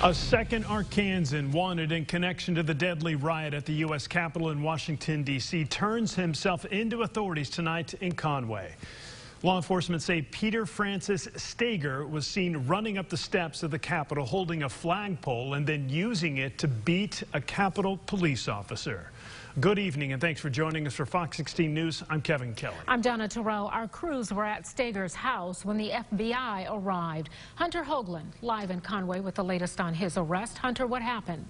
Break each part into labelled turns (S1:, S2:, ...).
S1: A second Arkansan wanted in connection to the deadly riot at the U.S. Capitol in Washington, D.C. turns himself into authorities tonight in Conway. Law enforcement say Peter Francis Stager was seen running up the steps of the Capitol holding a flagpole and then using it to beat a Capitol police officer. Good evening and thanks for joining us for Fox 16 News. I'm Kevin Kelly.
S2: I'm Donna Terrell. Our crews were at Stager's house when the FBI arrived. Hunter Hoagland live in Conway with the latest on his arrest. Hunter, what happened?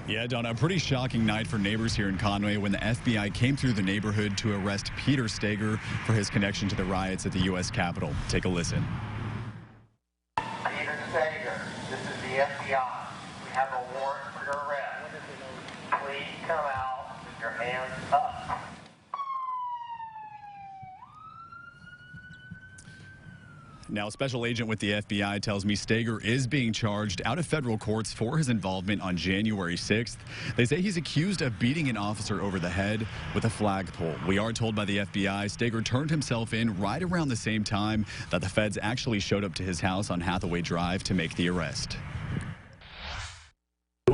S3: Yeah, Donna, a pretty shocking night for neighbors here in Conway when the FBI came through the neighborhood to arrest Peter Stager for his connection to the riots at the U.S. Capitol. Take a listen.
S4: Peter Stager, this is the FBI. We have a warrant for your arrest. Please come out with your hands up.
S3: Now, a special agent with the FBI tells me Stager is being charged out of federal courts for his involvement on January 6th. They say he's accused of beating an officer over the head with a flagpole. We are told by the FBI Stager turned himself in right around the same time that the feds actually showed up to his house on Hathaway Drive to make the arrest.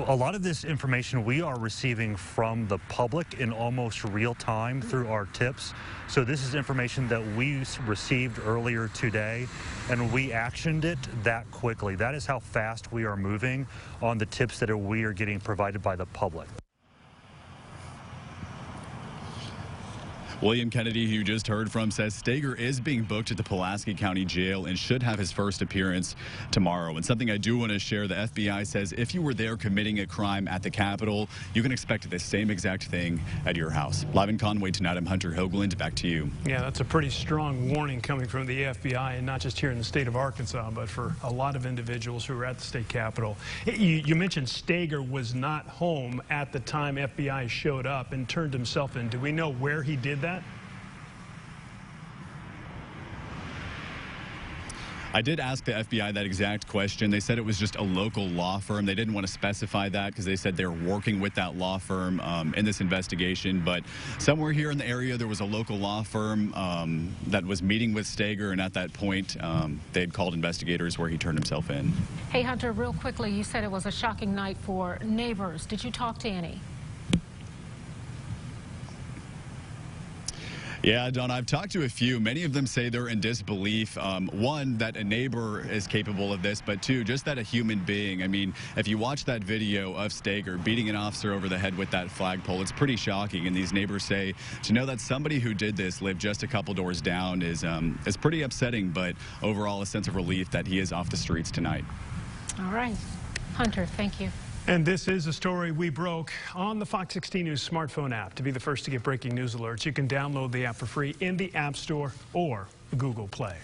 S5: A lot of this information we are receiving from the public in almost real time through our tips. So this is information that we received earlier today, and we actioned it that quickly. That is how fast we are moving on the tips that we are getting provided by the public.
S3: William Kennedy, who you just heard from, says Stager is being booked at the Pulaski County Jail and should have his first appearance tomorrow. And something I do want to share, the FBI says if you were there committing a crime at the Capitol, you can expect the same exact thing at your house. Live in Conway tonight, I'm Hunter Hoagland. Back to you.
S1: Yeah, that's a pretty strong warning coming from the FBI, and not just here in the state of Arkansas, but for a lot of individuals who were at the state capitol. You mentioned Stager was not home at the time FBI showed up and turned himself in. Do we know where he did that?
S3: I did ask the FBI that exact question. They said it was just a local law firm. They didn't want to specify that because they said they're working with that law firm in this investigation. But somewhere here in the area, there was a local law firm that was meeting with Stager, and at that point, they had called investigators where he turned himself in.
S2: Hey, Hunter, real quickly, you said it was a shocking night for neighbors. Did you talk to any?
S3: Yeah, Don, I've talked to a few. Many of them say they're in disbelief. One, that a neighbor is capable of this, but two, just that a human being. I mean, if you watch that video of Stager beating an officer over the head with that flagpole, it's pretty shocking. And these neighbors say to know that somebody who did this lived just a couple doors down is pretty upsetting, but overall a sense of relief that he is off the streets tonight.
S2: All right. Hunter, thank you.
S1: And this is a story we broke on the Fox 16 News smartphone app. To be the first to get breaking news alerts, you can download the app for free in the App Store or Google Play.